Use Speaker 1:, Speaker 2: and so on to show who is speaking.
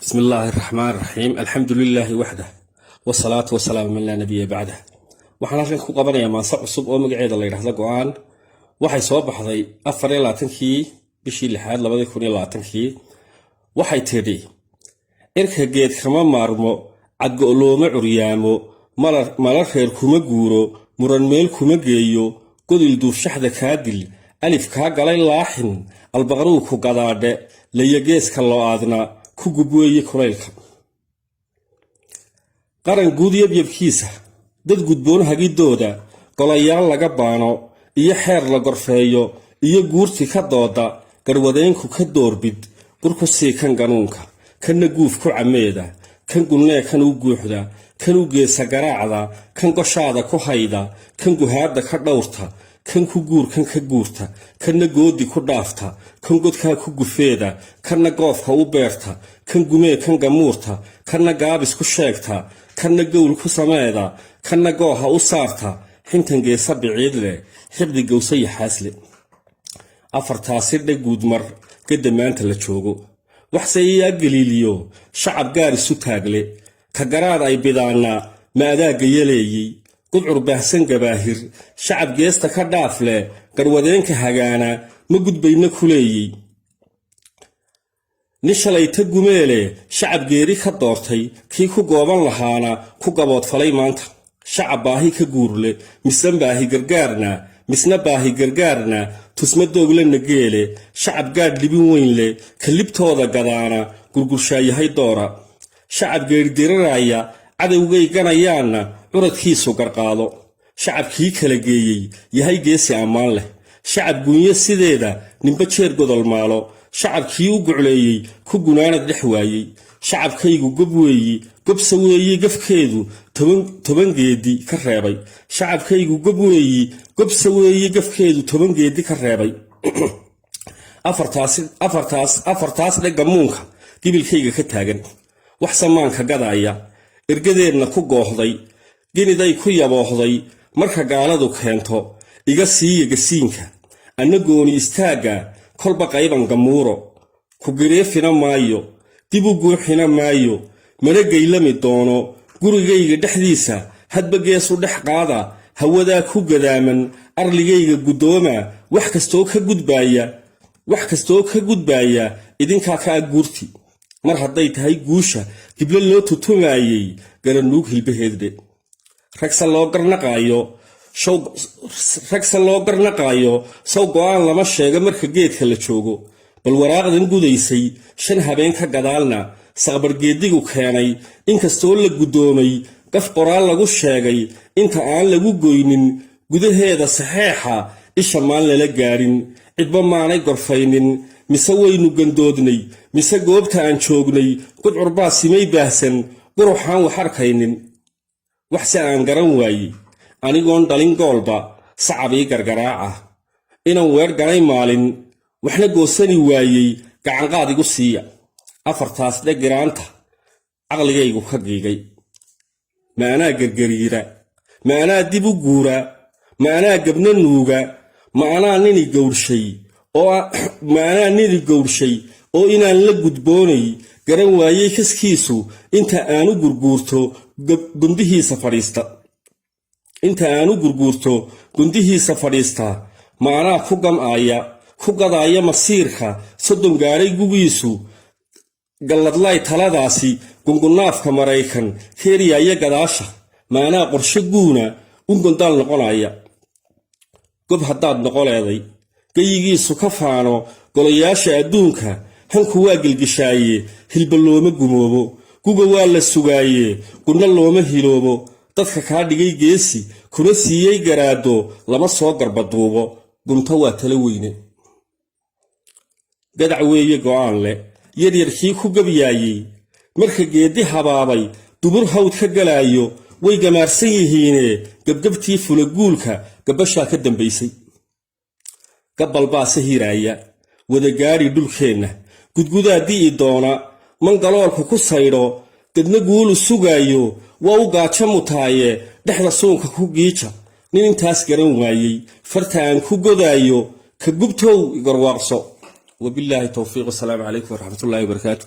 Speaker 1: بسم الله الرحمن الرحيم الحمد لله وحده والصلاة والسلام من لا نبي بعده waxaan halkan ku qabanayaa maansa cusub oo magaceeda la yiraahdo go'aan waxay soo baxday 24kii bishii 6 2020kii waxay tiri irka geed kama maarmo cadgo looma curyaamo mala reer kuma guuro muran meel kuma geeyo godil duuf shaxda kaadil alif ka galay laaxin albaqru ku gadaadhe layageeska loo aadna ku gubweeye kuleylka qaran guud yabkiisa dad gudboon hagidooda golayaal laga baano iyo xeer la gorfeeyo iyo guurti ka dooda garwadeenku ka doorbid burku sii kan ganuunka kana guuf ku cameeda kan gulnee kan u guuxda kan u geesa garaacda kan goshaada ku hayda kan guhaada ka dhawrta kan ku guur kan ka guurta kana goodi ku dhaafta kan godka ku gufeeda kana goofka u beerta kan gumee kan gamuurta kana gaabis ku sheegta kana gowl ku sameeda kana gooha u saarta xintan geesa biciid leh xibdi gowsay xaasle afartaasi dhaguud mar gadamaanta la joogo waxse iyaa galiiliyo shacab gaar isu taagle ka garaad ay bidaana maadaaga yeleeyay gudcur baahsan gabaahir shacab geesta ka dhaafle garwadeenka hagaana ma gudbayna kuleeyay nishalayta gumeele shacab geeri ka doortay kii ku gooban lahaana ku gabood falay maanta shacab baahi ka guurle misan baahi gargaarna tusma doogle nageele shacab gaad libin weyn leh kalibtooda gadaana gurgurshayahay doora shacab geeridiraraya cadowgay ganayaanna curadkiisu garqaado shacabkii kala geeyey yahay geesi ammaan leh shacab guunyo sideeda nimba jeer godol maalo shacabkii u gucleeyey ku gunaanad dhex waayey shacabkaygu gob weeyi gobsa weeyi gafkeedu toban geedi ka reebay shacabkaygu gob weeyi gobsa weeyi gafkeedu 10 geedi ka reebay afartaas dhagamuunka gibilkayga ka taagan wax samaanka gadaya ergadeedna ku goohday giniday ku yaboohday marka gaaladu keento iga siiya gasiinka annagooni istaaga kolba qayban gamuuro ku gireefina maayo dib u guuxina maayo mana gaylami doono gurigayga dhexdiisa hadba geesu dhex qaada hawadaa ku gadaaman arligayga gudooma wax kastoo ka gudbaaya idinkaa ka guurti mar hadday tahay guusha dibla loo tutumaayay garanuug hilbaheedde ragsa loo garnaqaayo saw go'aan lama sheega marka geedka la joogo bal waraaqdan gudaysay 5 habeen ka gadaalna saqbargeedigu keenay inkastoo la gudoomay gaf qoraal lagu sheegay inta aan lagu goynin gudaheeda saxeexa isha maan lala gaarin cidba maanay gorfaynin mise waynu gandoodnay mise goobta aan joognay gudcurbaa simay baahsan quruxaan wax arkaynin waxse aan garan waayey anigoon dhalin goolba sacabii gargaraaca inaan weer galay maalin waxna goosani waayey gacanqaad igu siiya afartaas dhagiraanta caqligaygu ka giigay ma anaa gargariira ma anaa dib u guura ma anaa gabna nuuga ma anaa nini gowrshay oo inaan la gudboonay garan waayey kaskiisu inta aanu gurguurto gundihiisa fadhiista ma anaa ku gam'aya ku gadaaya masiirka soddon gaaray gugiisu galladlay taladaasi gungunaafka maraykan keeriyaaya gadaasha ma anaa qorshe guuna u gondaal noqonaya gob haddaad noqoleeday gayigiisu ka faano golayaasha adduunka hanku waa gelgishaaye hilba looma gumoobo guga waa la sugaaye gudna looma hiloobo dadka kaa dhigay geesi kuna siiyey garaado lama soo garbaduubo gunta waa tala weyne gadac weeye go'aan leh yaryarkii ku gabyaayey marka geedi habaabay dubur hawd ka galaayo way gamaarsan yihiine gabgabtii fulaguulka gabashaa ka dambaysay gabalbaa sahiraaya wada gaari dhulkeenna gudgudaa di'i doona mangaloolku ku saydho dadna guulu sugaayo waa u gaajo mutaaye dhexda suunka ku giija nin intaas garan waayey farta aan ku godaayo ka gubtow garwaaqso wabillahi tawfiiq. Assalamu alaykum wa rahmatullahi wa barakatuh.